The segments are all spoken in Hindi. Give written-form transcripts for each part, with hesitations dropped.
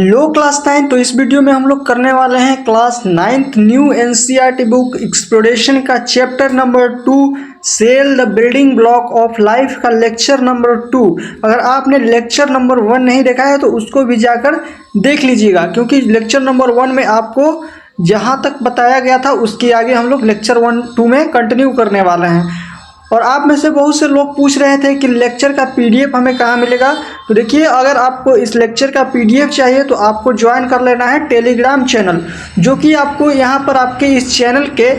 लो क्लास 9। तो इस वीडियो में हम लोग करने वाले हैं class 9th new NCERT book exploration का chapter number 2 cell the building block of life का लेक्चर नंबर 2। अगर आपने लेक्चर नंबर 1 नहीं देखा है तो उसको भी जाकर देख लीजिएगा, क्योंकि लेक्चर नंबर 1 में आपको जहाँ तक बताया गया था उसके आगे हम लोग लेक्चर 2 में कंटिन्यू करने वाले हैं। और आप में से बहुत से लोग पूछ रहे थे कि लेक्चर का पीडीएफ हमें कहाँ मिलेगा। तो देखिए, अगर आपको इस लेक्चर का पीडीएफ चाहिए तो आपको ज्वाइन कर लेना है टेलीग्राम चैनल, जो कि आपको यहाँ पर आपके इस चैनल के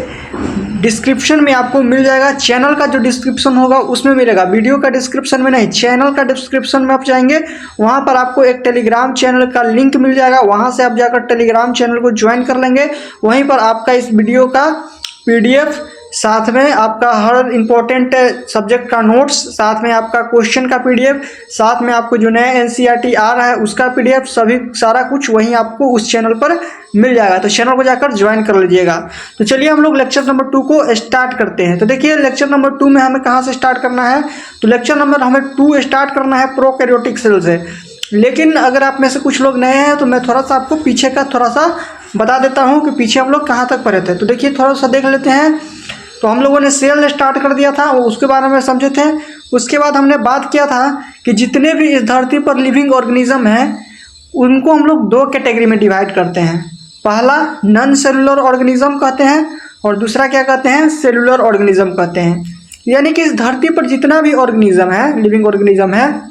डिस्क्रिप्शन में आपको मिल जाएगा। चैनल का जो डिस्क्रिप्शन होगा उसमें मिलेगा, वीडियो का डिस्क्रिप्शन में नहीं, चैनल का डिस्क्रिप्शन में आप जाएंगे, वहाँ पर आपको एक टेलीग्राम चैनल का लिंक मिल जाएगा। वहाँ से आप जाकर टेलीग्राम चैनल को ज्वाइन कर लेंगे। वहीं पर आपका इस वीडियो का पीडीएफ, साथ में आपका हर इम्पोर्टेंट सब्जेक्ट का नोट्स, साथ में आपका क्वेश्चन का पीडीएफ, साथ में आपको जो नया एनसीईआरटी आ रहा है उसका पीडीएफ, सभी सारा कुछ वहीं आपको उस चैनल पर मिल जाएगा। तो चैनल को जाकर ज्वाइन कर लीजिएगा। तो चलिए हम लोग लेक्चर नंबर 2 को स्टार्ट करते हैं। तो देखिए, लेक्चर नंबर 2 में हमें कहाँ से स्टार्ट करना है, तो लेक्चर नंबर हमें 2 स्टार्ट करना है प्रोकैरियोटिक सेल से। लेकिन अगर आप में से कुछ लोग नए हैं तो मैं थोड़ा सा आपको पीछे का थोड़ा सा बता देता हूँ कि पीछे हम लोग कहाँ तक पढ़े थे। तो देखिए, थोड़ा सा देख लेते हैं। तो हम लोगों ने सेल स्टार्ट कर दिया था, उसके बारे में समझे थे। उसके बाद हमने बात किया था कि जितने भी इस धरती पर लिविंग ऑर्गेनिज्म हैं उनको हम लोग 2 कैटेगरी में डिवाइड करते हैं। पहला नॉन सेलुलर ऑर्गेनिज्म कहते हैं और दूसरा क्या कहते हैं, सेलुलर ऑर्गेनिज्म कहते हैं। यानी कि इस धरती पर जितना भी ऑर्गेनिज्म है, लिविंग ऑर्गेनिज्म है,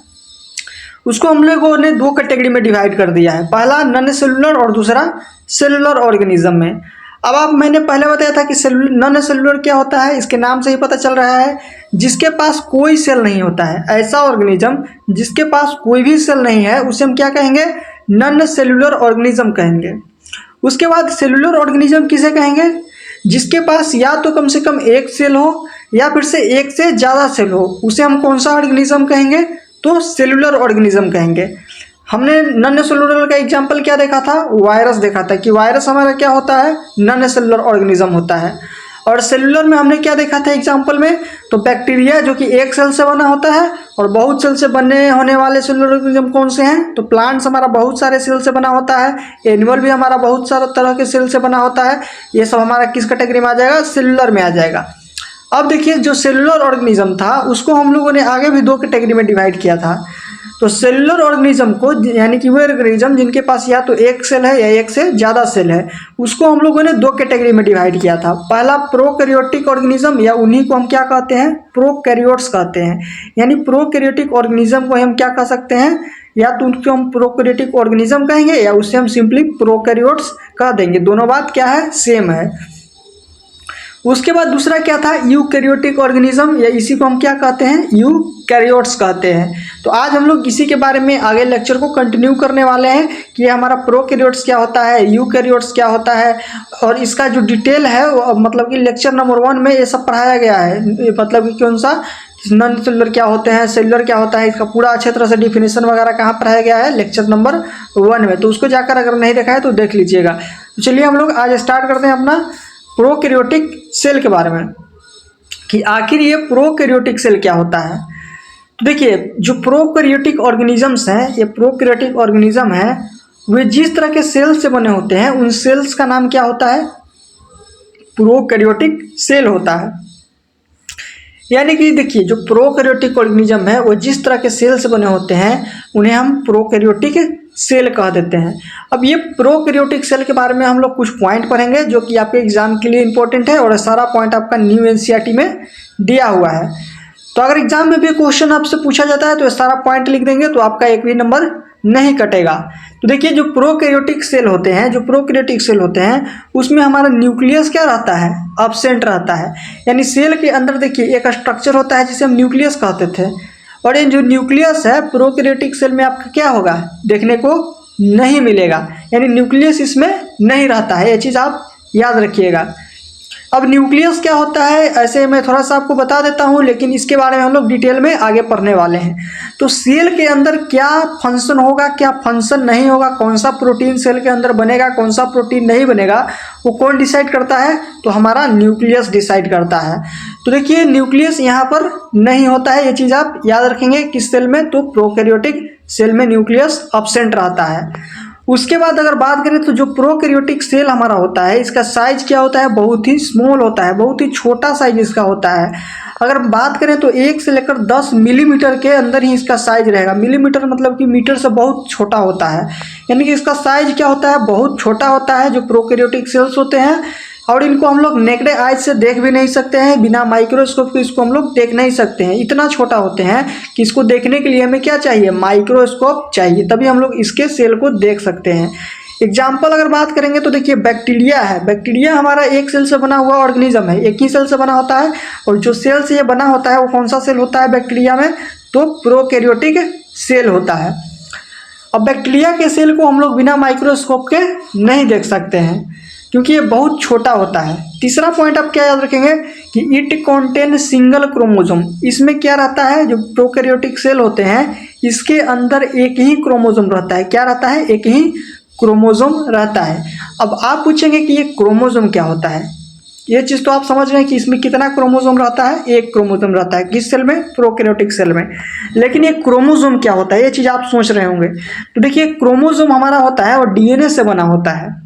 उसको हम लोगों ने 2 कैटेगरी में डिवाइड कर दिया है। पहला नॉन सेलुलर और दूसरा सेलुलर ऑर्गेनिज्म में। अब आप, मैंने पहले बताया था कि नॉन सेलुलर क्या होता है, इसके नाम से ही पता चल रहा है, जिसके पास कोई सेल नहीं होता है। ऐसा ऑर्गेनिज्म जिसके पास कोई भी सेल नहीं है उसे हम क्या कहेंगे, नॉन सेलुलर ऑर्गेनिज्म कहेंगे। उसके बाद सेलुलर ऑर्गेनिज्म किसे कहेंगे, जिसके पास या तो कम से कम एक सेल हो या फिर से एक से ज़्यादा सेल हो, उसे हम कौन सा ऑर्गेनिज्म कहेंगे, तो सेलुलर ऑर्गेनिज्म कहेंगे। हमने नॉन सेलुलर का एग्जांपल क्या देखा था, वायरस देखा था कि वायरस हमारा क्या होता है, नॉन सेलुलर ऑर्गेनिज्म होता है। और सेलुलर में हमने क्या देखा था एग्जांपल में, तो बैक्टीरिया जो कि एक सेल से बना होता है, और बहुत सेल से बनने होने वाले सेलुलर ऑर्गेनिज्म कौन से हैं, तो प्लांट्स हमारा बहुत सारे सेल से बना होता है, एनिमल भी हमारा बहुत सारे तरह के सेल से बना होता है। ये सब हमारा किस कैटेगरी में आ जाएगा, सेलुलर में आ जाएगा। अब देखिए, जो सेलुलर ऑर्गेनिज्म था उसको हम लोगों ने आगे भी 2 कैटेगरी में डिवाइड किया था। तो सेलुलर ऑर्गेनिज्म को, यानी कि वो ऑर्गेनिज्म जिनके पास या तो एक सेल है या एक से ज़्यादा सेल है, उसको हम लोगों ने 2 कैटेगरी में डिवाइड किया था। पहला प्रोकैरियोटिक ऑर्गेनिज्म, या उन्हीं को हम क्या कहते हैं, प्रोकैरियोट्स कहते हैं। यानी प्रोकैरियोटिक ऑर्गेनिज्म को हम क्या कह सकते हैं, या तो उनको हम प्रोकैरियोटिक ऑर्गेनिज्म कहेंगे या उससे हम सिंपली प्रोकैरियोट्स कह देंगे। दोनों बात क्या है, सेम है। उसके बाद दूसरा क्या था, यूकैरियोटिक ऑर्गेनिज्म, या इसी को हम क्या कहते हैं, यूकैरियोट्स कहते हैं। तो आज हम लोग इसी के बारे में आगे लेक्चर को कंटिन्यू करने वाले हैं कि हमारा प्रोकैरियोट्स क्या होता है, यूकैरियोट्स क्या होता है, और इसका जो डिटेल है मतलब कि लेक्चर नंबर 1 में ये सब पढ़ाया गया है। मतलब कि कौन सा नॉन सेलुलर क्या होते हैं, सेलुलर क्या होता है, इसका पूरा अच्छे तरह से डिफिनेशन वगैरह कहाँ पढ़ाया गया है, लेक्चर नंबर 1 में। तो उसको जाकर अगर नहीं देखा है तो देख लीजिएगा। तो चलिए हम लोग आज स्टार्ट करते हैं अपना प्रोकैरियोटिक सेल के बारे में, कि आखिर ये प्रोकैरियोटिक सेल क्या होता है। तो देखिए, जो प्रोकैरियोटिक ऑर्गेनिजम्स हैं, ये प्रोकैरियोटिक ऑर्गेनिज्म है, वे जिस तरह के सेल से बने होते हैं उन सेल्स का नाम क्या होता है, प्रोकैरियोटिक सेल होता है। यानी कि देखिए, जो प्रोकैरियोटिक ऑर्गेनिज्म है वो जिस तरह के सेल से बने होते हैं उन्हें हम प्रोकैरियोटिक सेल कह देते हैं। अब ये प्रोकैरियोटिक सेल के बारे में हम लोग कुछ पॉइंट पढ़ेंगे जो कि आपके एग्जाम के लिए इंपॉर्टेंट है, और सारा पॉइंट आपका न्यू एनसीईआरटी में दिया हुआ है। तो अगर एग्जाम में भी क्वेश्चन आपसे पूछा जाता है तो ये सारा पॉइंट लिख देंगे तो आपका एक भी नंबर नहीं कटेगा। तो देखिए, जो प्रोकैरियोटिक सेल होते हैं, जो प्रोकैरियोटिक सेल होते हैं उसमें हमारा न्यूक्लियस क्या रहता है, एब्सेंट रहता है। यानी सेल के अंदर देखिए एक स्ट्रक्चर होता है जिसे हम न्यूक्लियस कहते थे, और ये जो न्यूक्लियस है प्रोकैरियोटिक सेल में आपका क्या होगा, देखने को नहीं मिलेगा। यानी न्यूक्लियस इसमें नहीं रहता है, ये चीज़ आप याद रखिएगा। अब न्यूक्लियस क्या होता है, ऐसे मैं थोड़ा सा आपको बता देता हूँ, लेकिन इसके बारे में हम लोग डिटेल में आगे पढ़ने वाले हैं। तो सेल के अंदर क्या फंक्शन होगा, क्या फंक्शन नहीं होगा, कौन सा प्रोटीन सेल के अंदर बनेगा, कौन सा प्रोटीन नहीं बनेगा, वो कौन डिसाइड करता है, तो हमारा न्यूक्लियस डिसाइड करता है। तो देखिए, न्यूक्लियस यहाँ पर नहीं होता है, ये चीज़ आप याद रखेंगे किस सेल में, तो प्रोकैरियोटिक सेल में न्यूक्लियस एब्सेंट रहता है। उसके बाद अगर बात करें तो जो प्रोकैरियोटिक सेल हमारा होता है, इसका साइज क्या होता है, बहुत ही स्मॉल होता है, बहुत ही छोटा साइज इसका होता है। अगर बात करें तो 1 से लेकर 10 मिलीमीटर के अंदर ही इसका साइज रहेगा। मिलीमीटर मतलब कि मीटर से बहुत छोटा होता है, यानी कि इसका साइज क्या होता है, बहुत छोटा होता है जो प्रोकैरियोटिक सेल्स होते हैं। और इनको हम लोग नेकेड आइज से देख भी नहीं सकते हैं, बिना माइक्रोस्कोप के इसको हम लोग देख नहीं सकते हैं। इतना छोटा होते हैं कि इसको देखने के लिए हमें क्या चाहिए, माइक्रोस्कोप चाहिए, तभी हम लोग इसके सेल को देख सकते हैं। एग्जाम्पल अगर बात करेंगे तो देखिए बैक्टीरिया है। बैक्टीरिया हमारा एक सेल से बना हुआ ऑर्गेनिज्म है, एक ही सेल से बना होता है। और जो सेल से ये बना होता है वो कौन सा सेल होता है बैक्टीरिया में, तो प्रोकैरियोटिक सेल होता है। अब बैक्टीरिया के सेल को हम लोग बिना माइक्रोस्कोप के नहीं देख सकते हैं क्योंकि ये बहुत छोटा होता है। तीसरा पॉइंट आप क्या याद रखेंगे कि इट कंटेन सिंगल क्रोमोसोम। इसमें क्या रहता है, जो प्रोकैरियोटिक सेल होते हैं इसके अंदर एक ही क्रोमोसोम रहता है। क्या रहता है, एक ही क्रोमोसोम रहता है। अब आप पूछेंगे कि ये क्रोमोसोम क्या होता है, ये चीज़ तो आप समझ रहे हैं कि इसमें कितना क्रोमोसोम रहता है, एक क्रोमोसोम रहता है। किस सेल में, प्रोकैरियोटिक सेल में। लेकिन ये क्रोमोसोम क्या होता है, ये चीज़ आप सोच रहे होंगे। तो देखिए क्रोमोसोम हमारा होता है और डीएनए से बना होता है।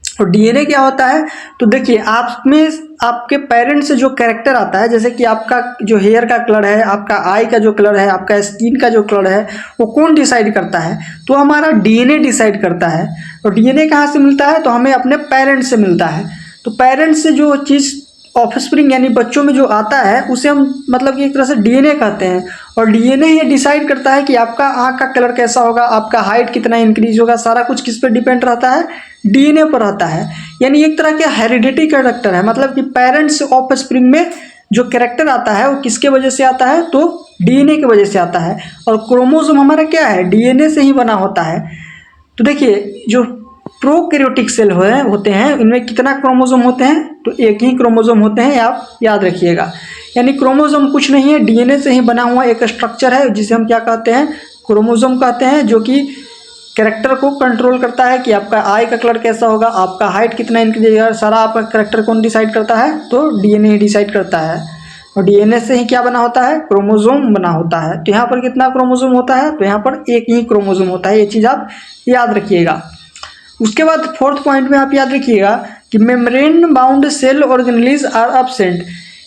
और डीएनए क्या होता है, तो देखिए आप में आपके पेरेंट्स से जो कैरेक्टर आता है, जैसे कि आपका जो हेयर का कलर है, आपका आई का जो कलर है, आपका स्किन का जो कलर है, वो कौन डिसाइड करता है, तो हमारा डीएनए डिसाइड करता है। और डीएनए कहाँ से मिलता है, तो हमें अपने पेरेंट्स से मिलता है। तो पेरेंट्स से जो चीज़ ऑफस्प्रिंग यानी बच्चों में जो आता है उसे हम मतलब कि एक तरह से डीएनए कहते हैं। और डीएनए ये डिसाइड करता है कि आपका आँख का कलर कैसा होगा, आपका हाइट कितना इंक्रीज होगा, सारा कुछ किस पर डिपेंड रहता है, डीएनए पर रहता है। यानी एक तरह के हेरिडिटी कैरेक्टर है, मतलब कि पेरेंट्स ऑफस्प्रिंग में जो कैरेक्टर आता है वो किसके वजह से आता है, तो डीएनए की वजह से आता है। और क्रोमोसोम हमारा क्या है, डीएनए से ही बना होता है। तो देखिए जो प्रोकैरियोटिक सेल होते हैं इनमें कितना क्रोमोसोम होते हैं, तो एक ही क्रोमोसोम होते हैं, आप याद रखिएगा। यानी क्रोमोसोम कुछ नहीं है, डीएनए से ही बना हुआ एक स्ट्रक्चर है जिसे हम क्या कहते हैं, क्रोमोसोम कहते हैं, जो कि कैरेक्टर को कंट्रोल करता है कि आपका आई का कलर कैसा होगा, आपका हाइट कितना इंक्रीज होगा, सारा आपका कैरेक्टर कौन डिसाइड करता है, तो डीएनए ही डिसाइड करता है। और डीएनए से ही क्या बना होता है, क्रोमोसोम बना होता है। तो यहाँ पर कितना क्रोमोसोम होता है, तो यहाँ पर एक ही क्रोमोसोम होता है, ये चीज़ आप याद रखिएगा। उसके बाद फोर्थ पॉइंट में आप याद रखिएगा कि membrane bound cell organelles are absent.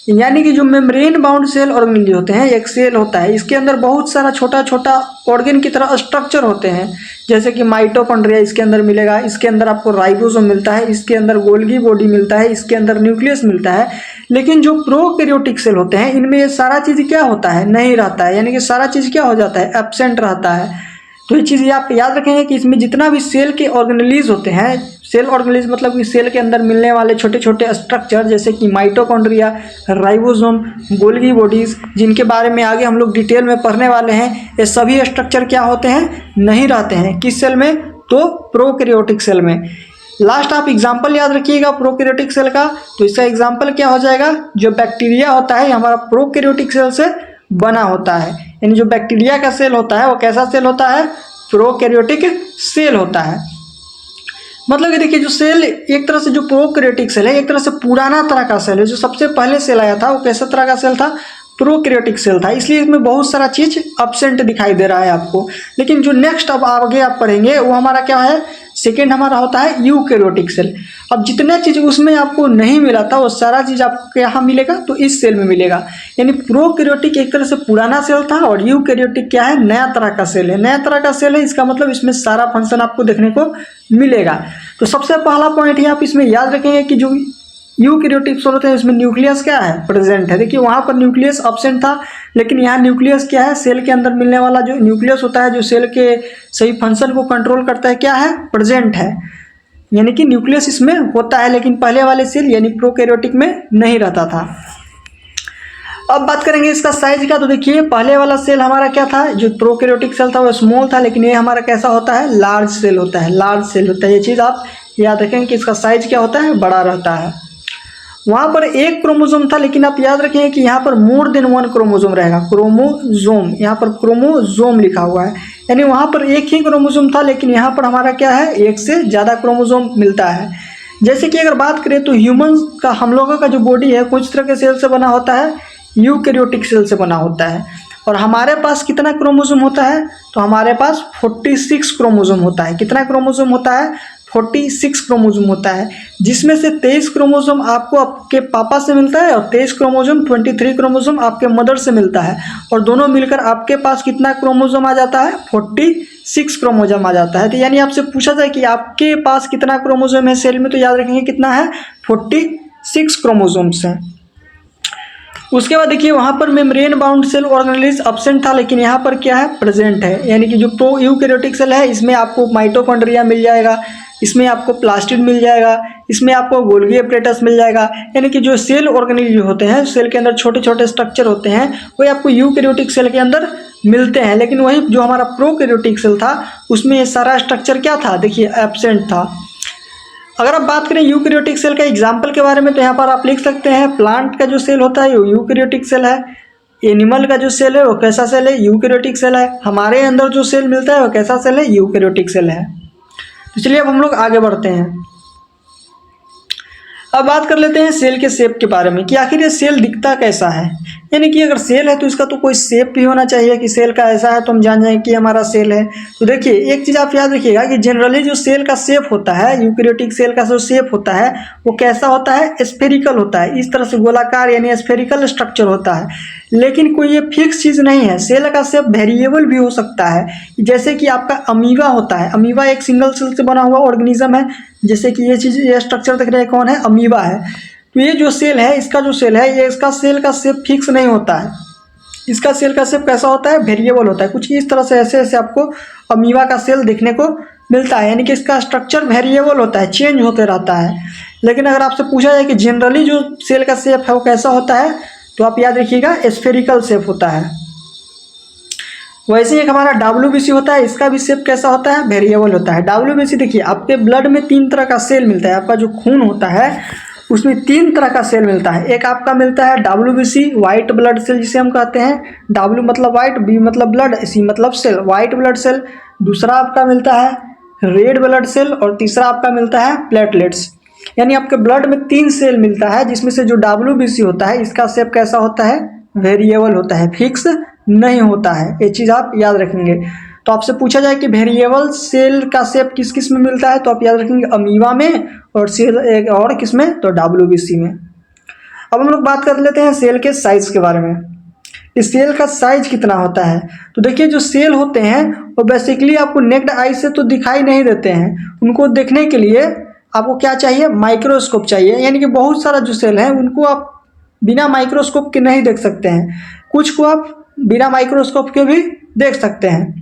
यानी कि जो मेम्ब्रेन बाउंड सेल ऑर्गेनेलिज होते हैं, एक सेल होता है, इसके अंदर बहुत सारा छोटा छोटा ऑर्गेन की तरह स्ट्रक्चर होते हैं, जैसे कि माइटोकॉन्ड्रिया इसके अंदर मिलेगा, इसके अंदर आपको राइबोसोम मिलता है, इसके अंदर गोल्गी बॉडी मिलता है, इसके अंदर न्यूक्लियस मिलता है। लेकिन जो प्रोकैरियोटिक सेल होते हैं इनमें ये सारा चीज़ क्या होता है, नहीं रहता है, यानी कि सारा चीज़ क्या हो जाता है, एब्सेंट रहता है। तो ये चीज़ आप याद रखेंगे कि इसमें जितना भी सेल के ऑर्गेनेलिज होते हैं, सेल ऑर्गेनेलिज मतलब कि सेल के अंदर मिलने वाले छोटे छोटे स्ट्रक्चर, जैसे कि माइटोकॉन्ड्रिया, राइबोसोम, गोल्गी बॉडीज, जिनके बारे में आगे हम लोग डिटेल में पढ़ने वाले हैं, ये सभी स्ट्रक्चर क्या होते हैं, नहीं रहते हैं। किस सेल में, तो प्रोकैरियोटिक सेल में। लास्ट आप एग्जाम्पल याद रखिएगा प्रोकैरियोटिक सेल का, तो इसका एग्जाम्पल क्या हो जाएगा, जो बैक्टीरिया होता है हमारा प्रोकैरियोटिक सेल से बना होता है। यानी जो बैक्टीरिया का सेल होता है वो कैसा सेल होता है, प्रोकैरियोटिक सेल होता है। मतलब कि देखिए जो सेल एक तरह से जो प्रोकैरियोटिक सेल है एक तरह से पुराना तरह का सेल है। जो सबसे पहले सेल आया था वो कैसा तरह का सेल था, प्रोकैरियोटिक सेल था, इसलिए इसमें बहुत सारा चीज़ एब्सेंट दिखाई दे रहा है आपको। लेकिन जो नेक्स्ट अब आगे आप पढ़ेंगे वो हमारा क्या है, सेकेंड हमारा होता है यूकैरियोटिक सेल। अब जितना चीज़ उसमें आपको नहीं मिला था वो सारा चीज़ आपको यहाँ मिलेगा, तो इस सेल में मिलेगा। यानी प्रोकैरियोटिक एक तरह से पुराना सेल था और यूकैरियोटिक क्या है, नया तरह का सेल है। नया तरह का सेल है, इसका मतलब इसमें सारा फंक्शन आपको देखने को मिलेगा। तो सबसे पहला पॉइंट ही आप इसमें याद रखेंगे कि जो यूकैरियोटिक सेल होते हैं इसमें न्यूक्लियस क्या है, प्रेजेंट है। देखिए वहाँ पर न्यूक्लियस एब्सेंट था, लेकिन यहाँ न्यूक्लियस क्या है, सेल के अंदर मिलने वाला जो न्यूक्लियस होता है, जो सेल के सही फंक्शन को कंट्रोल करता है, क्या है, प्रेजेंट है। यानी कि न्यूक्लियस इसमें होता है, लेकिन पहले वाले सेल यानी प्रोकैरियोटिक में नहीं रहता था। अब बात करेंगे इसका साइज का, तो देखिए पहले वाला सेल हमारा क्या था, जो प्रोकैरियोटिक सेल था वो स्मॉल था, लेकिन ये हमारा कैसा होता है, लार्ज सेल होता है, लार्ज सेल होता है। ये चीज़ आप याद रखेंगे कि इसका साइज क्या होता है, बड़ा रहता है। वहाँ पर एक क्रोमोसोम था, लेकिन आप याद रखेंगे कि यहाँ पर मोर देन वन क्रोमोसोम रहेगा, क्रोमोसोम, यहाँ पर क्रोमोसोम लिखा हुआ है। यानी वहाँ पर एक ही क्रोमोसोम था, लेकिन यहाँ पर हमारा क्या है, एक से ज़्यादा क्रोमोसोम मिलता है। जैसे कि अगर बात करें तो ह्यूमंस का, हम लोगों का जो बॉडी है कुछ तरह के सेल से बना होता है, यूकैरियोटिक सेल से बना होता है। और हमारे पास कितना क्रोमोसोम होता है, तो हमारे पास 46 क्रोमोसोम होता है। कितना क्रोमोसोम होता है, 46 क्रोमोसोम होता है, जिसमें से 23 क्रोमोसोम आपको आपके पापा से मिलता है और 23 क्रोमोसोम 23 क्रोमोसोम आपके मदर से मिलता है, और दोनों मिलकर आपके पास कितना क्रोमोसोम आ जाता है, 46 क्रोमोसोम आ जाता है। तो यानी आपसे पूछा जाए कि आपके पास कितना क्रोमोसोम है सेल में, तो याद रखेंगे कितना है, 46 क्रोमोसोम्स हैं। उसके बाद देखिए वहाँ पर membrane bound cell organelles absent था, लेकिन यहाँ पर क्या है, प्रेजेंट है। यानी कि जो प्रो यूकैरियोटिक सेल है इसमें आपको माइटोकॉन्ड्रिया मिल जाएगा, इसमें आपको प्लास्टिड मिल जाएगा, इसमें आपको गोल्गी एपरेटस मिल जाएगा। यानी कि जो सेल ऑर्गेनेल जो होते हैं, सेल के अंदर छोटे छोटे स्ट्रक्चर होते हैं, वही आपको यूकैरियोटिक सेल के अंदर मिलते हैं। लेकिन वही जो हमारा प्रोकैरियोटिक सेल था उसमें ये सारा स्ट्रक्चर क्या था, देखिए एब्सेंट था। अगर आप बात करें यूकैरियोटिक सेल का एग्जाम्पल के बारे में, तो यहाँ पर आप लिख सकते हैं प्लांट का जो सेल होता है वो यूकैरियोटिक सेल है, एनिमल का जो सेल है वो कैसा सेल है, यूकैरियोटिक सेल है, हमारे अंदर जो सेल मिलता है वो कैसा सेल है, यूकैरियोटिक सेल है। तो चलिए अब हम लोग आगे बढ़ते हैं। अब बात कर लेते हैं सेल के शेप के बारे में कि आखिर ये सेल दिखता कैसा है। यानी कि अगर सेल है तो इसका तो कोई शेप भी होना चाहिए कि सेल का ऐसा है तो हम जान जाएं कि हमारा सेल है। तो देखिए एक चीज़ आप याद रखिएगा कि जनरली जो सेल का शेप होता है, यूकैरियोटिक सेल का जो शेप होता है वो कैसा होता है, स्फेरिकल होता है, इस तरह से गोलाकार यानी स्फेरिकल स्ट्रक्चर होता है। लेकिन कोई ये फिक्स चीज़ नहीं है, सेल का शेप वेरिएबल भी हो सकता है। जैसे कि आपका अमीबा होता है, अमीबा एक सिंगल सेल से बना हुआ ऑर्गेनिज्म है। जैसे कि ये चीज़, ये स्ट्रक्चर देख रहे हैं कौन है, अमीबा है। तो ये जो सेल है, इसका जो सेल है, ये इसका सेल का शेप फिक्स नहीं होता है। इसका सेल का शेप कैसा होता है, वेरिएबल होता है। कुछ इस तरह से ऐसे ऐसे आपको अमीबा का सेल देखने को मिलता है। यानी कि इसका स्ट्रक्चर वेरिएबल होता है, चेंज होते रहता है। लेकिन अगर आपसे पूछा जाए कि जनरली जो सेल का शेप है वो कैसा होता है, तो आप याद रखिएगा स्फेरिकल शेप होता है। वैसे एक हमारा WBC होता है, इसका भी शेप कैसा होता है, वेरिएबल होता है। WBC देखिए आपके ब्लड में 3 तरह का सेल मिलता है। आपका जो खून होता है उसमें 3 तरह का सेल मिलता है। एक आपका मिलता है WBC वाइट ब्लड सेल जिसे हम कहते हैं, W मतलब वाइट, B मतलब ब्लड, C मतलब सेल, वाइट ब्लड सेल। दूसरा आपका मिलता है रेड ब्लड सेल, और तीसरा आपका मिलता है प्लेटलेट्स। यानी आपके ब्लड में 3 सेल मिलता है, जिसमें से जो WBC होता है इसका शेप कैसा होता है, वेरिएबल होता है, फिक्स नहीं होता है। ये चीज़ आप याद रखेंगे। तो आपसे पूछा जाए कि वेरिएबल सेल का शेप किस किस में मिलता है, तो आप याद रखेंगे अमीबा में, और सेल एक और किस में, तो WBC में। अब हम लोग बात कर लेते हैं सेल के साइज के बारे में। इस सेल का साइज कितना होता है, तो देखिए जो सेल होते हैं वो बेसिकली आपको नेक्ड आई से तो दिखाई नहीं देते हैं। उनको देखने के लिए आपको क्या चाहिए, माइक्रोस्कोप चाहिए। यानी कि बहुत सारा जो सेल है उनको आप बिना माइक्रोस्कोप के नहीं देख सकते हैं, कुछ को आप बिना माइक्रोस्कोप के भी देख सकते हैं।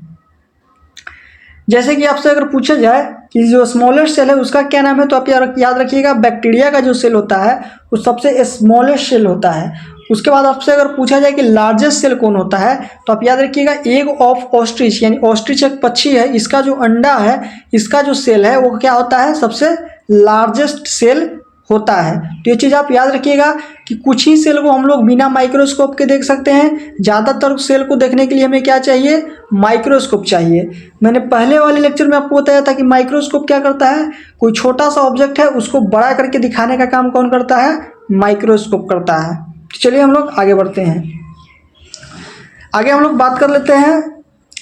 जैसे कि आपसे अगर पूछा जाए कि जो स्मॉलेस्ट सेल है उसका क्या नाम है, तो आप याद रखिएगा बैक्टीरिया का जो सेल होता है वो सबसे स्मॉलेस्ट सेल होता है। उसके बाद आपसे अगर पूछा जाए कि लार्जेस्ट सेल कौन होता है, तो आप याद रखिएगा एग ऑफ ऑस्ट्रिच, यानी ऑस्ट्रिच एक पक्षी है, इसका जो अंडा है, इसका जो सेल है वो क्या होता है, सबसे लार्जेस्ट सेल होता है। तो ये चीज़ आप याद रखिएगा कि कुछ ही सेल को हम लोग बिना माइक्रोस्कोप के देख सकते हैं, ज़्यादातर सेल को देखने के लिए हमें क्या चाहिए, माइक्रोस्कोप चाहिए। मैंने पहले वाले लेक्चर में आपको बताया था कि माइक्रोस्कोप क्या करता है, कोई छोटा सा ऑब्जेक्ट है उसको बड़ा करके दिखाने का काम कौन करता है, माइक्रोस्कोप करता है। तो चलिए हम लोग आगे बढ़ते हैं। आगे हम लोग बात कर लेते हैं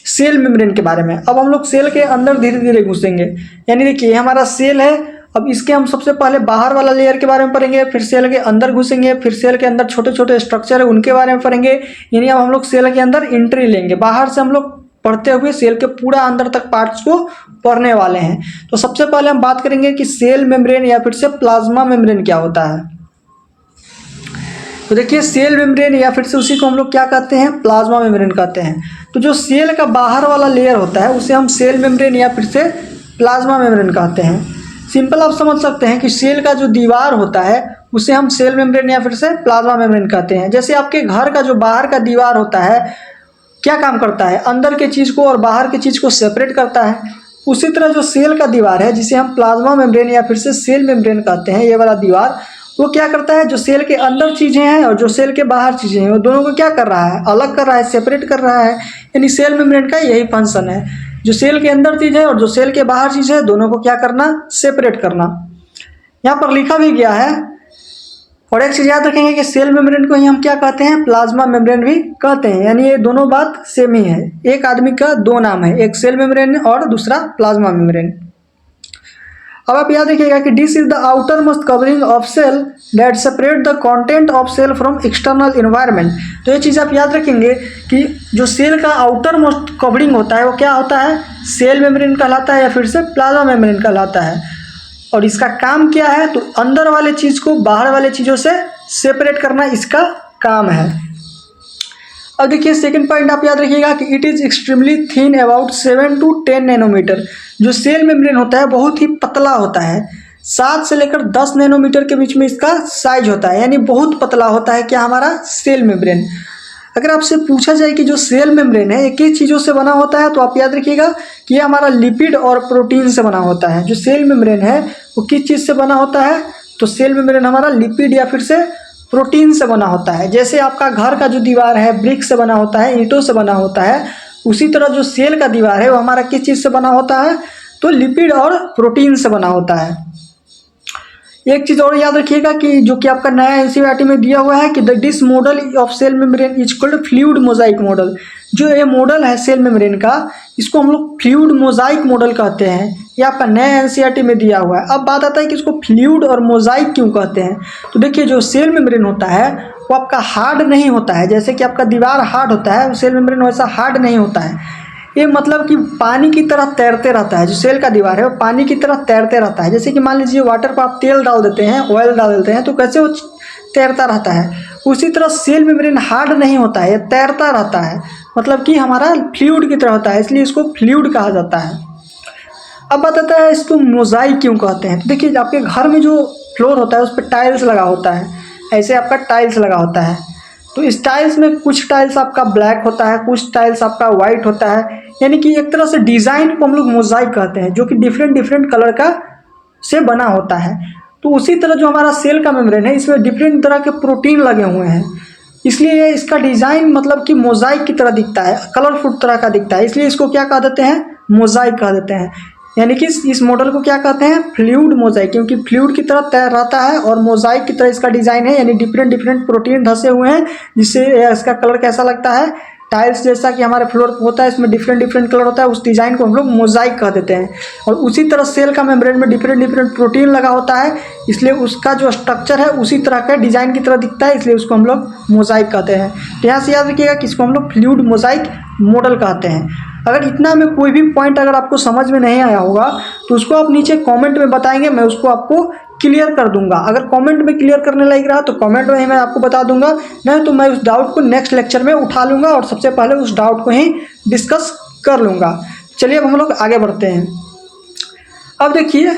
सेल मेम्ब्रेन के बारे में। अब हम लोग सेल के अंदर धीरे धीरे घुसेंगे। यानी देखिए हमारा सेल है, अब इसके हम सबसे पहले बाहर वाला लेयर के बारे में पढ़ेंगे, फिर सेल के अंदर घुसेंगे, फिर सेल के अंदर छोटे छोटे स्ट्रक्चर है उनके बारे में पढ़ेंगे। यानी अब हम लोग सेल के अंदर एंट्री लेंगे, बाहर से हम लोग पढ़ते हुए सेल के पूरा अंदर तक पार्ट्स को पढ़ने वाले हैं। तो सबसे पहले हम बात करेंगे कि सेल मेम्ब्रेन या फिर से प्लाज्मा मेम्ब्रेन क्या होता है। तो देखिए सेल मेम्ब्रेन या फिर से उसी को हम लोग क्या कहते हैं, प्लाज्मा मेम्ब्रेन कहते हैं। तो जो सेल का बाहर वाला लेयर होता है उसे हम सेल मेम्ब्रेन या फिर से प्लाज्मा मेम्ब्रेन कहते हैं। सिंपल आप समझ सकते हैं कि सेल का जो दीवार होता है उसे हम सेल मेम्ब्रेन या फिर से प्लाज्मा मेम्ब्रेन कहते हैं। जैसे आपके घर का जो बाहर का दीवार होता है क्या काम करता है, अंदर के चीज़ को और बाहर की चीज़ को सेपरेट करता है, उसी तरह जो सेल का दीवार है जिसे हम प्लाज्मा मेम्ब्रेन या फिर से सेल मेम्ब्रेन कहते हैं, ये वाला दीवार वो क्या करता है, जो सेल के अंदर चीज़ें हैं और जो सेल के बाहर चीज़ें हैं वो दोनों को क्या कर रहा है, अलग कर रहा है, सेपरेट कर रहा है। यानी सेल मेम्ब्रेन का यही फंक्शन है, जो सेल के अंदर चीज़ है और जो सेल के बाहर चीज़ है दोनों को क्या करना, सेपरेट करना। यहाँ पर लिखा भी गया है और एक चीज़ याद रखेंगे कि सेल मेम्ब्रेन को ही हम क्या कहते हैं, प्लाज्मा मेम्ब्रेन भी कहते हैं, यानी ये दोनों बात सेम ही है, एक आदमी का दो नाम है, एक सेल मेम्ब्रेन और दूसरा प्लाज्मा मेम्ब्रेन। अब आप याद रखिएगा कि this is the outermost covering of cell that separate the content of cell from external environment. तो ये चीज़ आप याद रखेंगे कि जो सेल का आउटर मोस्ट कवरिंग होता है वो क्या होता है, सेल मेम्ब्रेन कहलाता है या फिर से प्लाज्मा मेम्ब्रेन कहलाता है। और इसका काम क्या है, तो अंदर वाले चीज़ को बाहर वाले चीज़ों से सेपरेट करना इसका काम है। अब देखिए सेकंड पॉइंट आप याद रखिएगा कि it is extremely thin about 7 to 10 nanometer. जो सेल मेम्ब्रेन होता है बहुत ही पतला होता है, 7 से लेकर 10 नैनोमीटर के बीच में इसका साइज होता है, यानी बहुत पतला होता है क्या हमारा सेल मेम्ब्रेन। अगर आपसे पूछा जाए कि जो सेल मेम्ब्रेन है ये किस चीज़ों से बना होता है, तो आप याद रखिएगा कि ये हमारा लिपिड और प्रोटीन से बना होता है। जो सेल मेम्ब्रेन है वो किस चीज़ से बना होता है, तो सेल मेम्ब्रेन हमारा लिपिड या फिर से प्रोटीन से बना होता है। जैसे आपका घर का जो दीवार है ब्रिक से बना होता है, ईंटों से बना होता है, उसी तरह जो सेल का दीवार है वो हमारा किस चीज़ से बना होता है, तो लिपिड और प्रोटीन से बना होता है। एक चीज़ और याद रखिएगा कि जो कि आपका नया एनसीईआरटी में दिया हुआ है कि the this model of cell membrane is called fluid mosaic model. जो ये मॉडल है सेल मेम्ब्रेन का, इसको हम लोग फ्लूइड मोजाइक मॉडल कहते हैं, ये आपका नया एनसीईआरटी में दिया हुआ है। अब बात आता है कि इसको फ्लूइड और मोजाइक क्यों कहते हैं। तो देखिए जो सेल मेम्ब्रेन होता है वो आपका हार्ड नहीं होता है, जैसे कि आपका दीवार हार्ड होता है, सेल मेम्ब्रेन वैसा हार्ड नहीं होता है। ये मतलब कि पानी की तरह तैरते रहता है। जो सेल का दीवार है वो पानी की तरह तैरते रहता है। जैसे कि मान लीजिए वाटर पर आप तेल डाल देते हैं, ऑयल डाल देते हैं, तो कैसे वो तैरता रहता है, उसी तरह सेल मेम्ब्रेन हार्ड नहीं होता है, ये तैरता रहता है, मतलब कि हमारा फ्लूइड की तरह होता है, इसलिए इसको फ्लूइड कहा जाता है। अब बताता है इसको मोजाइक क्यों कहते हैं। तो देखिए आपके घर में जो फ्लोर होता है उस पर टाइल्स लगा होता है, ऐसे आपका टाइल्स लगा होता है, तो इस टाइल्स में कुछ टाइल्स आपका ब्लैक होता है, कुछ टाइल्स आपका वाइट होता है, यानी कि एक तरह से डिज़ाइन को हम लोग मोजाइक कहते हैं, जो कि डिफरेंट डिफरेंट कलर का से बना होता है। तो उसी तरह जो हमारा सेल का मेम्ब्रेन है इसमें डिफरेंट तरह के प्रोटीन लगे हुए हैं, इसलिए इसका डिज़ाइन मतलब कि मोजाइक की तरह दिखता है, कलरफुल तरह का दिखता है, इसलिए इसको क्या कह देते हैं, मोजाइक कह देते हैं। यानी कि इस मॉडल को क्या कहते हैं, फ्लूइड मोजाइक, क्योंकि फ्लूइड की तरह तैर रहता है और मोजाइक की तरह इसका डिज़ाइन है, यानी डिफरेंट डिफरेंट प्रोटीन धसे हुए हैं, जिससे इसका कलर कैसा लगता है, टाइल्स जैसा कि हमारे फ्लोर होता है इसमें डिफरेंट डिफरेंट कलर होता है, उस डिज़ाइन को हम लोग मोजाइक कह देते हैं। और उसी तरह सेल का मेम्ब्रेन में डिफरेंट डिफरेंट प्रोटीन लगा होता है, इसलिए उसका जो स्ट्रक्चर है उसी तरह का डिज़ाइन की तरह दिखता है, इसलिए उसको हम लोग मोजाइक कहते हैं। तो यहाँ से याद रखिएगा कि इसको हम लोग फ्लूइड मोजाइक मॉडल कहते हैं। अगर इतना में कोई भी पॉइंट अगर आपको समझ में नहीं आया होगा तो उसको आप नीचे कमेंट में बताएंगे, मैं उसको आपको क्लियर कर दूंगा। अगर कमेंट में क्लियर करने लायक रहा तो कमेंट में ही मैं आपको बता दूंगा, नहीं तो मैं उस डाउट को नेक्स्ट लेक्चर में उठा लूँगा और सबसे पहले उस डाउट को ही डिस्कस कर लूँगा। चलिए अब हम लोग आगे बढ़ते हैं। अब देखिए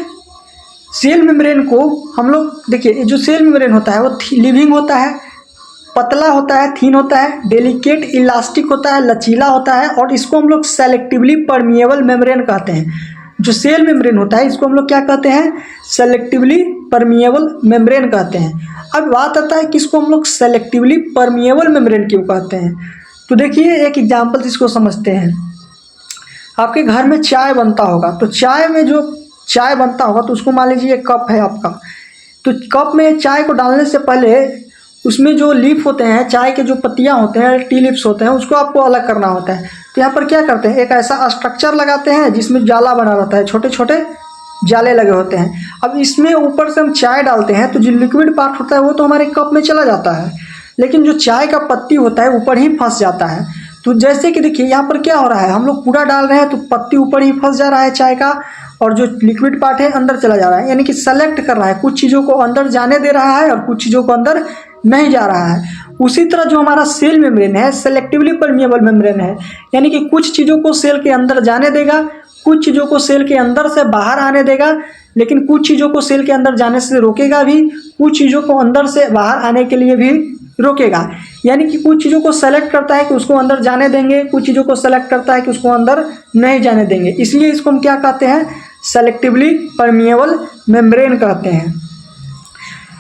सेल मेम्ब्रेन को हम लोग, देखिए जो सेल मेम्ब्रेन होता है वो लिविंग होता है, पतला होता है, थिन होता है, डेलिकेट इलास्टिक होता है, लचीला होता है, और इसको हम लोग सेलेक्टिवली परमिएबल मेम्ब्रेन कहते हैं। जो सेल मेम्ब्रेन होता है इसको हम लोग क्या कहते हैं, सेलेक्टिवली परमिएबल मेम्ब्रेन कहते हैं। अब बात आता है कि इसको हम लोग सेलेक्टिवली परमिएबल मेम्ब्रेन क्यों कहते हैं। तो देखिए एक एग्जाम्पल इसको समझते हैं। आपके घर में चाय बनता होगा, तो चाय में जो चाय बनता होगा तो उसको मान लीजिए कप है आपका, तो कप में चाय को डालने से पहले उसमें जो लीफ होते हैं, चाय के जो पत्तियां होते हैं, टी लीव्स होते हैं, उसको आपको अलग करना होता है। तो यहाँ पर क्या करते हैं, एक ऐसा स्ट्रक्चर लगाते हैं जिसमें जाला बना रहता है, छोटे छोटे जाले लगे होते हैं। अब इसमें ऊपर से हम चाय डालते हैं तो जो लिक्विड पार्ट होता है वो तो हमारे कप में चला जाता है, लेकिन जो चाय का पत्ती होता है ऊपर ही फंस जाता है। तो जैसे कि देखिए यहाँ पर क्या हो रहा है, हम लोग पूरा डाल रहे हैं तो पत्ती ऊपर ही फंस जा रहा है चाय का, और जो लिक्विड पार्ट है अंदर चला जा रहा है, यानी कि सेलेक्ट कर रहा है, कुछ चीज़ों को अंदर जाने दे रहा है और कुछ चीज़ों को अंदर नहीं जा रहा है। उसी तरह जो हमारा सेल मेम्ब्रेन है सेलेक्टिवली परमिएबल मेम्ब्रेन है, यानी कि कुछ चीज़ों को सेल के अंदर जाने देगा, कुछ चीज़ों को सेल के अंदर से बाहर आने देगा, लेकिन कुछ चीज़ों को सेल के अंदर जाने से रोकेगा भी, कुछ चीज़ों को अंदर से बाहर आने के लिए भी रोकेगा। यानी कि कुछ चीज़ों को सेलेक्ट करता है कि उसको अंदर जाने देंगे, कुछ चीज़ों को सेलेक्ट करता है कि उसको अंदर नहीं जाने देंगे, इसलिए इसको हम क्या कहते हैं, सेलेक्टिवली परमिएबल मेम्ब्रेन कहते हैं।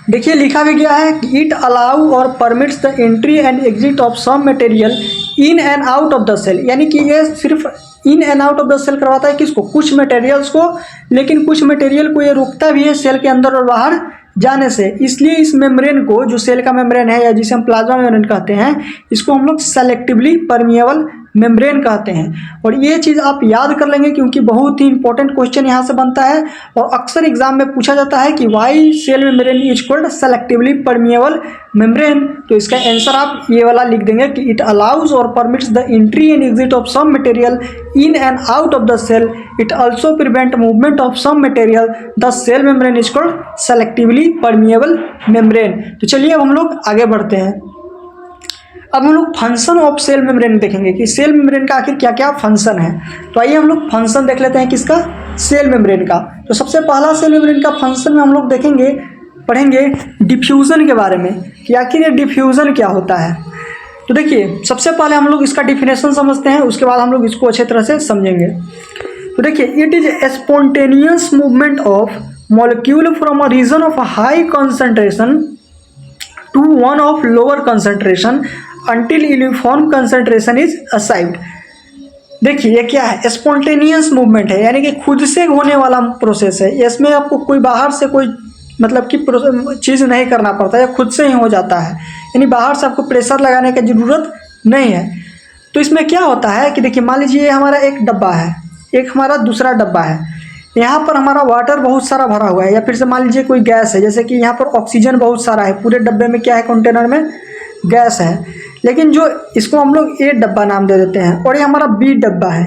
देखिए लिखा भी गया है कि इट अलाउ और permits the entry and exit of some material in and out of the cell, यानी कि ये सिर्फ in and out of the cell करवाता है किसको, कुछ मटेरियल्स को, लेकिन कुछ मटेरियल को ये रोकता भी है सेल के अंदर और बाहर जाने से, इसलिए इस मेम्ब्रेन को, जो सेल का मेम्ब्रेन है या जिसे हम प्लाज्मा मेम्ब्रेन कहते हैं, इसको हम लोग सेलेक्टिवली परमिएबल मेम्ब्रेन कहते हैं। और ये चीज़ आप याद कर लेंगे क्योंकि बहुत ही इंपॉर्टेंट क्वेश्चन यहाँ से बनता है और अक्सर एग्जाम में पूछा जाता है कि why cell membrane is called selectively permeable membrane. तो इसका आंसर आप ये वाला लिख देंगे कि इट अलाउज और permits the entry and exit of some material in and out of the cell, it also prevent movement of some material, the cell membrane is called selectively permeable membrane. तो चलिए अब हम लोग आगे बढ़ते हैं। अब हम लोग फंक्शन ऑफ सेल मेम्ब्रेन देखेंगे कि सेल मेम्ब्रेन का आखिर क्या क्या फंक्शन है। तो आइए हम लोग फंक्शन देख लेते हैं किसका, सेल मेम्ब्रेन का। तो सबसे पहला सेल मेम्ब्रेन का फंक्शन में हम लोग देखेंगे, पढ़ेंगे डिफ्यूज़न के बारे में कि आखिर ये डिफ्यूज़न क्या होता है। तो देखिए सबसे पहले हम लोग इसका डिफिनेशन समझते हैं, उसके बाद हम लोग इसको अच्छे तरह से समझेंगे। तो देखिए it is a spontaneous movement of molecule from a region of high concentration to one of lower concentration until uniform concentration is achieved. देखिए ये क्या है, स्पॉन्टेनियस मूवमेंट है, यानी कि खुद से होने वाला प्रोसेस है। इसमें आपको कोई बाहर से कोई मतलब कि चीज़ नहीं करना पड़ता, या खुद से ही हो जाता है, यानी बाहर से आपको प्रेशर लगाने की ज़रूरत नहीं है। तो इसमें क्या होता है कि देखिए मान लीजिए हमारा एक डब्बा है, एक हमारा दूसरा डब्बा है, यहाँ पर हमारा वाटर बहुत सारा भरा हुआ है, या फिर से मान लीजिए कोई गैस है, जैसे कि यहाँ पर ऑक्सीजन बहुत सारा है, पूरे डब्बे में क्या है, कंटेनर में गैस है। लेकिन जो इसको हम लोग ए डब्बा नाम दे देते हैं और ये हमारा बी डब्बा है।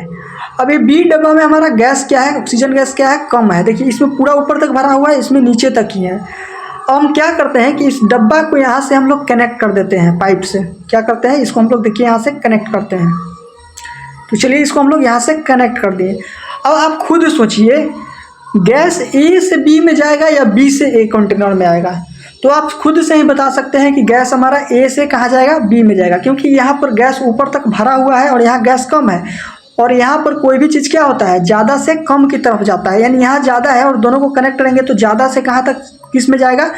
अब ये बी डब्बा में हमारा गैस क्या है, ऑक्सीजन गैस क्या है, कम है। देखिए इसमें पूरा ऊपर तक भरा हुआ है, इसमें नीचे तक ही है। अब हम क्या करते हैं कि इस डब्बा को यहाँ से हम लोग कनेक्ट कर देते हैं पाइप से। क्या करते हैं, इसको हम लोग देखिए यहाँ से कनेक्ट करते हैं। तो चलिए इसको हम लोग यहाँ से कनेक्ट कर दिए। अब आप खुद सोचिए गैस ए से बी में जाएगा या बी से ए कंटेनर में आएगा। तो आप खुद से ही बता सकते हैं कि गैस हमारा ए से कहाँ जाएगा, बी में जाएगा, क्योंकि यहाँ पर गैस ऊपर तक भरा हुआ है और यहाँ गैस कम है। और यहाँ पर कोई भी चीज़ क्या होता है, ज़्यादा से कम की तरफ जाता है, यानी यहाँ ज़्यादा है और दोनों को कनेक्ट करेंगे तो ज़्यादा से कहाँ तक, किस में जाएगा,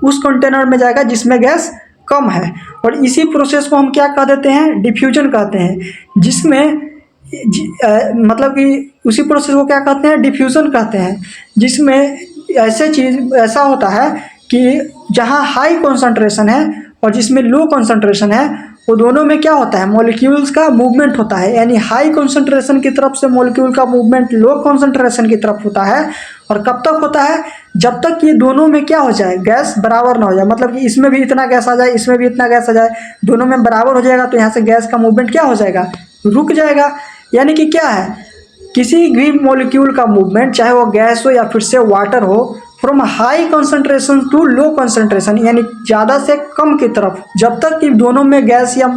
उस कंटेनर में जाएगा जिसमें गैस कम है। और इसी प्रोसेस को हम क्या कह देते हैं, डिफ्यूजन कहते हैं, जिसमें मतलब कि उसी प्रोसेस को क्या कहते हैं, डिफ्यूज़न कहते हैं, जिसमें ऐसा होता है कि जहाँ हाई कंसंट्रेशन है और जिसमें लो कंसंट्रेशन है, वो दोनों में क्या होता है, मॉलिक्यूल्स का मूवमेंट होता है। यानी हाई कंसंट्रेशन की तरफ से मॉलिक्यूल का मूवमेंट लो कंसंट्रेशन की तरफ होता है। और कब तक होता है, जब तक ये दोनों में क्या हो जाए, गैस बराबर ना हो जाए, मतलब कि इसमें भी इतना गैस आ जाए, इसमें भी इतना गैस आ जाए, दोनों में बराबर हो जाएगा तो यहाँ से गैस का मूवमेंट क्या हो जाएगा, रुक जाएगा। यानी कि क्या है, किसी भी मॉलिक्यूल का मूवमेंट, चाहे वो गैस हो या फिर से वाटर हो, from high concentration to low concentration, यानी ज़्यादा से कम की तरफ, जब तक कि दोनों में गैस या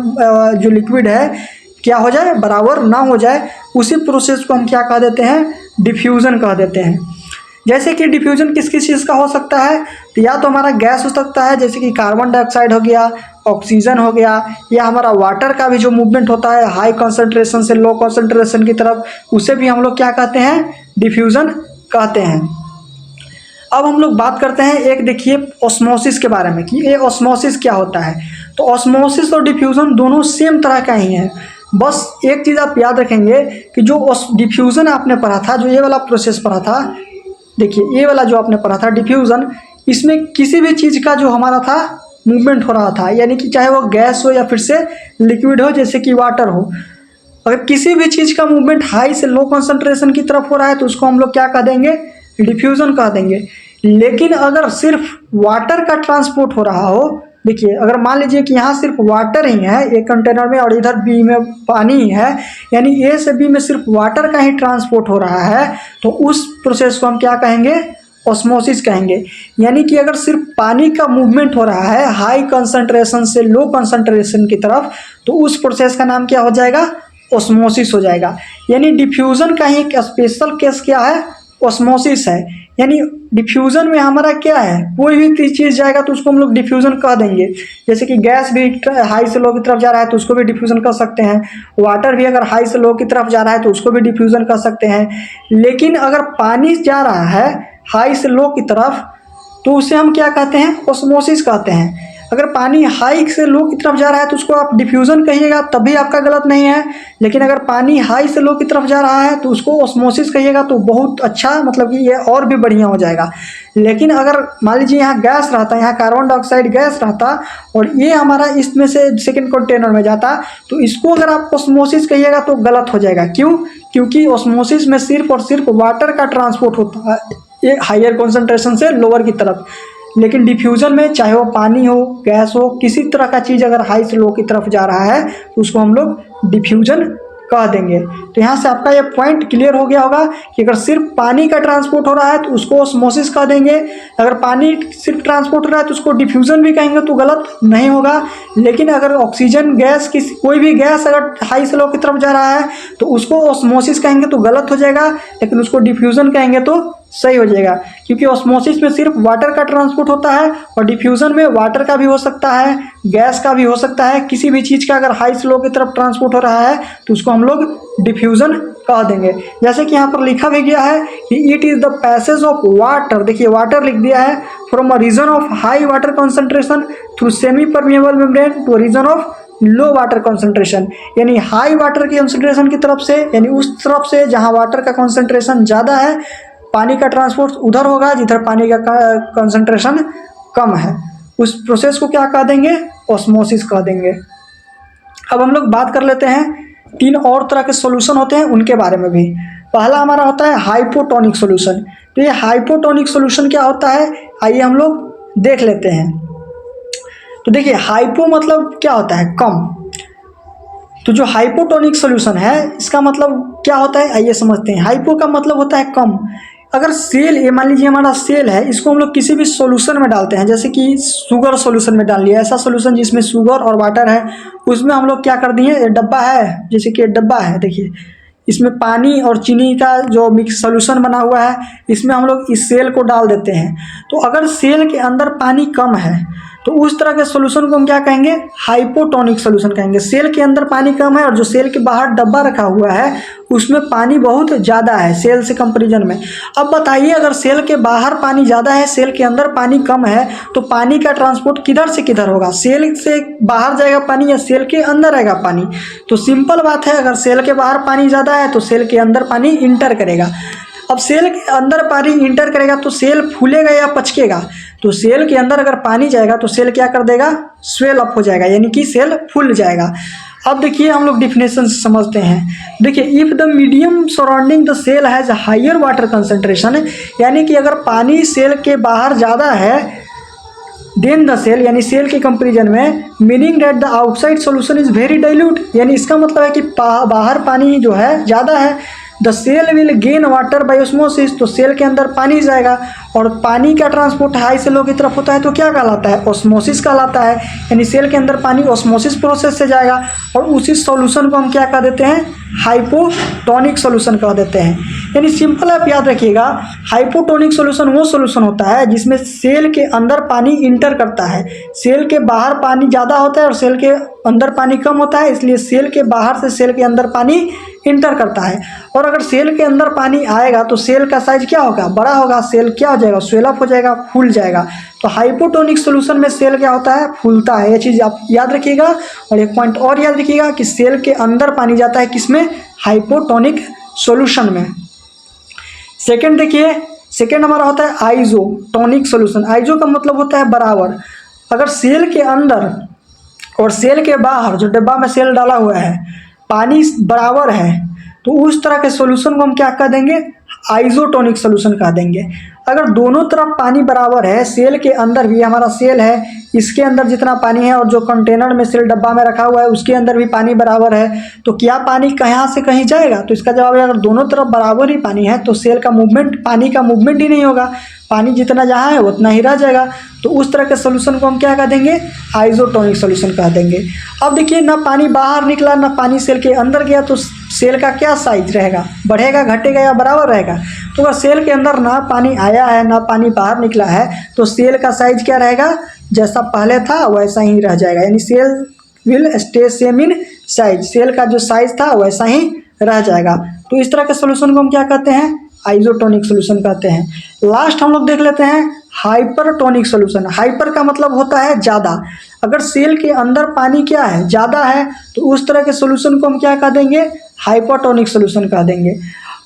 जो लिक्विड है क्या हो जाए, बराबर ना हो जाए, उसी प्रोसेस को हम क्या कह देते हैं, डिफ्यूज़न कह देते हैं। जैसे कि डिफ्यूजन किस किस चीज़ का हो सकता है, तो या तो हमारा गैस हो सकता है, जैसे कि कार्बन डाइऑक्साइड हो गया, ऑक्सीजन हो गया, या हमारा वाटर का भी जो मूवमेंट होता है हाई कंसंट्रेशन से लो कंसंट्रेशन की तरफ, उसे भी हम लोग क्या कहते हैं, डिफ्यूज़न कहते हैं। अब हम लोग बात करते हैं एक, देखिए ऑस्मोसिस के बारे में कि ये ऑस्मोसिस क्या होता है। तो ऑस्मोसिस और डिफ्यूज़न दोनों सेम तरह का ही है। बस एक चीज़ आप याद रखेंगे कि जो डिफ्यूज़न आपने पढ़ा था, जो ये वाला प्रोसेस पढ़ा था, देखिए ये वाला जो आपने पढ़ा था डिफ्यूज़न, इसमें किसी भी चीज़ का जो हमारा था मूवमेंट हो रहा था, यानी कि चाहे वो गैस हो या फिर से लिक्विड हो, जैसे कि वाटर हो, अगर किसी भी चीज़ का मूवमेंट हाई से लो कंसंट्रेशन की तरफ हो रहा है तो उसको हम लोग क्या कह देंगे, डिफ्यूज़न कह देंगे। लेकिन अगर सिर्फ वाटर का ट्रांसपोर्ट हो रहा हो, देखिए अगर मान लीजिए कि यहाँ सिर्फ वाटर ही है एक कंटेनर में और इधर बी में पानी ही है, यानी ए से बी में सिर्फ वाटर का ही ट्रांसपोर्ट हो रहा है, तो उस प्रोसेस को हम क्या कहेंगे, ऑस्मोसिस कहेंगे। यानी कि अगर सिर्फ पानी का मूवमेंट हो रहा है हाई कंसंट्रेशन से लो कंसंट्रेशन की तरफ, तो उस प्रोसेस का नाम क्या हो जाएगा, ऑस्मोसिस हो जाएगा। यानी डिफ्यूज़न का ही एक स्पेशल केस क्या है, ऑस्मोसिस है। यानी डिफ्यूज़न में हमारा क्या है, कोई भी चीज़ जाएगा तो उसको हम लोग डिफ्यूज़न कह देंगे। जैसे कि गैस भी हाई से लो की तरफ जा रहा है तो उसको भी डिफ्यूज़न कर सकते हैं, वाटर भी अगर हाई से लो की तरफ जा रहा है तो उसको भी डिफ्यूज़न कर सकते हैं। लेकिन अगर पानी जा रहा है हाई से लो की तरफ तो उसे हम क्या कहते हैं, ऑस्मोसिस कहते हैं। अगर पानी हाई से लो की तरफ जा रहा है तो उसको आप डिफ्यूज़न कहिएगा, तब भी आपका गलत नहीं है। लेकिन अगर पानी हाई से लो की तरफ जा रहा है तो उसको ऑस्मोसिस कहिएगा, तो बहुत अच्छा, मतलब कि ये और भी बढ़िया हो जाएगा। लेकिन अगर मान लीजिए यहाँ गैस रहता, यहाँ कार्बन डाइऑक्साइड गैस रहता और ये हमारा इसमें से सेकंड कंटेनर में जाता, तो इसको अगर आप ऑस्मोसिस कहिएगा तो गलत हो जाएगा। क्यों? क्योंकि ऑस्मोसिस में सिर्फ और सिर्फ वाटर का ट्रांसपोर्ट होता है, ये हायर कॉन्सेंट्रेशन से लोअर की तरफ। लेकिन डिफ्यूज़न में चाहे वो पानी हो, गैस हो, किसी तरह का चीज़ अगर हाई से लो की तरफ जा रहा है तो उसको हम लोग डिफ्यूज़न कह देंगे। तो यहाँ से आपका ये पॉइंट क्लियर हो गया होगा कि अगर सिर्फ पानी का ट्रांसपोर्ट हो रहा है तो उसको ऑस्मोसिस कह देंगे, अगर पानी सिर्फ ट्रांसपोर्ट हो रहा है तो उसको डिफ्यूज़न भी कहेंगे, तो गलत नहीं होगा। लेकिन अगर ऑक्सीजन गैस की कोई भी गैस अगर हाई से लो की तरफ जा रहा है तो उसको ऑस्मोसिस कहेंगे तो गलत हो जाएगा, लेकिन उसको डिफ्यूज़न कहेंगे तो सही हो जाएगा। क्योंकि ऑस्मोसिस में सिर्फ वाटर का ट्रांसपोर्ट होता है और डिफ्यूज़न में वाटर का भी हो सकता है, गैस का भी हो सकता है, किसी भी चीज़ का अगर हाई से लो की तरफ ट्रांसपोर्ट हो रहा है तो उसको हम लोग डिफ्यूज़न कह देंगे। जैसे कि यहाँ पर लिखा भी गया है कि it is the passage of water, देखिए वाटर लिख दिया है, from a region of high water concentration through semi permeable membrane to a region of low water concentration, यानी हाई वाटर की कॉन्सेंट्रेशन की तरफ से, यानी उस तरफ से जहाँ वाटर का कॉन्सेंट्रेशन ज़्यादा है, पानी का ट्रांसपोर्ट उधर होगा जिधर पानी का कंसंट्रेशन कम है। उस प्रोसेस को क्या कह देंगे? ऑस्मोसिस कह देंगे। अब हम लोग बात कर लेते हैं 3 और तरह के सॉल्यूशन होते हैं उनके बारे में भी। पहला हमारा होता है हाइपोटोनिक सॉल्यूशन। तो ये हाइपोटोनिक सॉल्यूशन क्या होता है, आइए हम लोग देख लेते हैं। तो देखिए हाइपो मतलब क्या होता है? कम। तो जो हाइपोटोनिक सॉल्यूशन है इसका मतलब क्या होता है, आइए समझते हैं। हाइपो का मतलब होता है कम। अगर सेल, ये मान लीजिए हमारा सेल है, इसको हम लोग किसी भी सॉल्यूशन में डालते हैं, जैसे कि शुगर सॉल्यूशन में डाल लिया, ऐसा सॉल्यूशन जिसमें शुगर और वाटर है, उसमें हम लोग क्या कर दिए, ये डब्बा है, जैसे कि ये डब्बा है, देखिए इसमें पानी और चीनी का जो मिक्स सॉल्यूशन बना हुआ है, इसमें हम लोग इस सेल को डाल देते हैं। तो अगर सेल के अंदर पानी कम है तो उस तरह के सॉल्यूशन को हम क्या कहेंगे? हाइपोटोनिक सॉल्यूशन कहेंगे। सेल के अंदर पानी कम है और जो सेल के बाहर डब्बा रखा हुआ है उसमें पानी बहुत ज़्यादा है सेल से कंपैरिजन में। अब बताइए अगर सेल के बाहर पानी ज़्यादा है, सेल के अंदर पानी कम है, तो पानी का ट्रांसपोर्ट किधर से किधर होगा? सेल से बाहर जाएगा पानी या सेल के अंदर आएगा पानी? तो सिंपल बात है, अगर सेल के बाहर पानी ज़्यादा है तो सेल के अंदर पानी इंटर करेगा। अब सेल के अंदर पानी इंटर करेगा तो सेल फूलेगा या पचकेगा? तो सेल के अंदर अगर पानी जाएगा तो सेल क्या कर देगा? स्वेल अप हो जाएगा, यानी कि सेल फूल जाएगा। अब देखिए हम लोग डिफिनेशन समझते हैं। देखिए if the medium surrounding the cell has higher water concentration, यानी कि अगर पानी सेल के बाहर ज़्यादा है देन द सेल, यानी सेल के कंपेरिजन में, meaning that the outside solution is very dilute, यानी इसका मतलब है कि बाहर पानी जो है ज़्यादा है। The cell will gain water by osmosis, तो सेल के अंदर पानी जाएगा और पानी का ट्रांसपोर्ट हाई से लो की तरफ होता है तो क्या कहलाता है? ऑस्मोसिस कहलाता है। यानी सेल के अंदर पानी ऑस्मोसिस प्रोसेस से जाएगा और उसी सॉल्यूशन को हम क्या कह देते हैं? हाइपोटोनिक सॉल्यूशन कह देते हैं। यानी सिंपल आप याद रखिएगा, हाइपोटोनिक सॉल्यूशन वो सॉल्यूशन होता है जिसमें सेल के अंदर पानी इंटर करता है, सेल के बाहर पानी ज़्यादा होता है और सेल के अंदर पानी कम होता है, इसलिए सेल के बाहर से सेल के अंदर पानी इंटर करता है। और अगर सेल के अंदर पानी आएगा तो सेल का साइज क्या होगा? बड़ा होगा, सेल क्या हो जाएगा? स्वेलअप हो जाएगा, फूल जाएगा। तो हाइपोटोनिक सॉल्यूशन में सेल क्या होता है? फूलता है। ये चीज़ आप याद रखिएगा। और एक पॉइंट और याद रखिएगा कि सेल के अंदर पानी जाता है किसमें? हाइपोटोनिक सॉल्यूशन में। सेकेंड देखिए, सेकेंड हमारा होता है आइसोटोनिक सॉल्यूशन। आइसो का मतलब होता है बराबर। अगर सेल के अंदर और सेल के बाहर जो डिब्बा में सेल डाला हुआ है पानी बराबर है तो उस तरह के सॉल्यूशन को हम क्या कह देंगे? आइसोटोनिक सॉल्यूशन कह देंगे। अगर दोनों तरफ पानी बराबर है, सेल के अंदर भी हमारा सेल है, इसके अंदर जितना पानी है और जो कंटेनर में सेल डब्बा में रखा हुआ है उसके अंदर भी पानी बराबर है, तो क्या पानी कहाँ से कहीं जाएगा? तो इसका जवाब है अगर दोनों तरफ बराबर ही पानी है तो सेल का मूवमेंट, पानी का मूवमेंट ही नहीं होगा, पानी जितना जहाँ है उतना ही रह जाएगा। तो उस तरह के सॉल्यूशन को हम क्या कह देंगे? आइसोटोनिक सॉल्यूशन कह देंगे। अब देखिए ना पानी बाहर निकला ना पानी सेल के अंदर गया, तो सेल का क्या साइज रहेगा? बढ़ेगा, घटेगा या बराबर रहेगा? तो अगर सेल के अंदर ना पानी आया है ना पानी बाहर निकला है तो सेल का साइज क्या रहेगा? जैसा पहले था वैसा ही रह जाएगा, यानी cell will stay same in size, cell का जो साइज था वैसा ही रह जाएगा। तो इस तरह के सॉल्यूशन को हम क्या कहते हैं? आइसोटोनिक सॉल्यूशन कहते हैं। लास्ट हम लोग देख लेते हैं हाइपरटोनिक सॉल्यूशन। हाइपर का मतलब होता है ज़्यादा। अगर सेल के अंदर पानी क्या है? ज़्यादा है, तो उस तरह के सॉल्यूशन को हम क्या कह देंगे? हाइपरटोनिक सॉल्यूशन कह देंगे।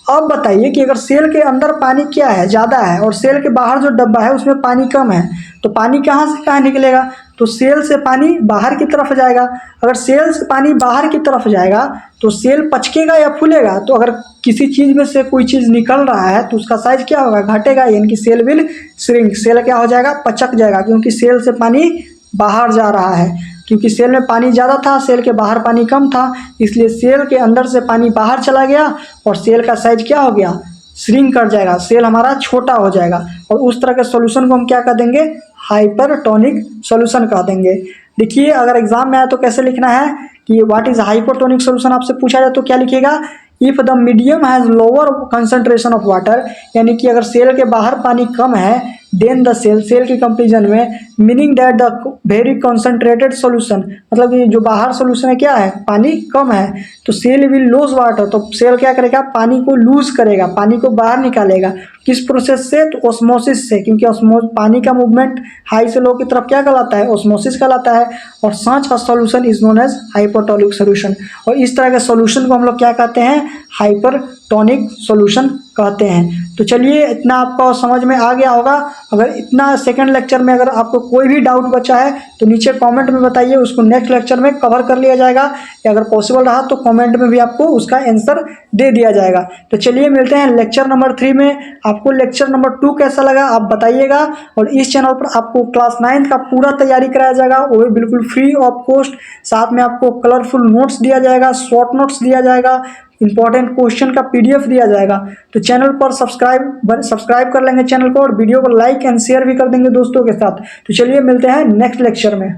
अब बताइए कि अगर सेल के अंदर पानी क्या है, ज़्यादा है, और सेल के बाहर जो डब्बा है उसमें पानी कम है, तो पानी कहाँ से कहाँ निकलेगा? तो सेल से पानी बाहर की तरफ जाएगा। अगर सेल से पानी बाहर की तरफ जाएगा तो सेल पचकेगा या फूलेगा? तो अगर किसी चीज़ में से कोई चीज़ निकल रहा है तो उसका साइज क्या होगा? घटेगा, यानी कि सेल विल श्रिंक। सेल क्या हो जाएगा? पचक जाएगा, क्योंकि सेल से पानी बाहर जा रहा है। क्योंकि सेल में पानी ज़्यादा था, सेल के बाहर पानी कम था, इसलिए सेल के अंदर से पानी बाहर चला गया और सेल का साइज क्या हो गया? श्रिंक कर जाएगा, सेल हमारा छोटा हो जाएगा। और उस तरह के सॉल्यूशन को हम क्या कह देंगे? हाइपरटोनिक सॉल्यूशन कह देंगे। देखिए, अगर एग्जाम में आए तो कैसे लिखना है कि व्हाट इज हाइपरटोनिक सॉल्यूशन आपसे पूछा जाए तो क्या लिखिएगा? If the medium has lower concentration of water, यानी कि अगर सेल के बाहर पानी कम है देन द सेल की कंपेरिजन में, meaning that the very concentrated solution, मतलब कि जो बाहर सॉल्यूशन है क्या है? पानी कम है, तो सेल विल लूज वाटर, तो सेल क्या करेगा? पानी को लूज करेगा, पानी को बाहर निकालेगा। किस प्रोसेस से? तो ऑस्मोसिस से, क्योंकि पानी का मूवमेंट हाई से लो की तरफ क्या कहलाता है? ऑस्मोसिस कहलाता है। और such a solution is known as hypertonic solution. और इस तरह के सॉल्यूशन को हम लोग क्या कहते हैं? हाइपरटोनिक सॉल्यूशन कहते हैं। तो चलिए, इतना आपको समझ में आ गया होगा। अगर इतना सेकंड लेक्चर में अगर आपको कोई भी डाउट बचा है तो नीचे कमेंट में बताइए, उसको नेक्स्ट लेक्चर में कवर कर लिया जाएगा, या अगर पॉसिबल रहा तो कमेंट में भी आपको उसका आंसर दे दिया जाएगा। तो चलिए, मिलते हैं लेक्चर नंबर 3 में। आपको लेक्चर नंबर 2 कैसा लगा आप बताइएगा। और इस चैनल पर आपको क्लास 9 का पूरा तैयारी कराया जाएगा, वो भी बिल्कुल फ्री ऑफ कॉस्ट। साथ में आपको कलरफुल नोट्स दिया जाएगा, शॉर्ट नोट्स दिया जाएगा, इंपॉर्टेंट क्वेश्चन का PDF दिया जाएगा। तो चैनल पर सब्सक्राइब कर लेंगे चैनल को, और वीडियो को लाइक एंड शेयर भी कर देंगे दोस्तों के साथ। तो चलिए, मिलते हैं नेक्स्ट लेक्चर में।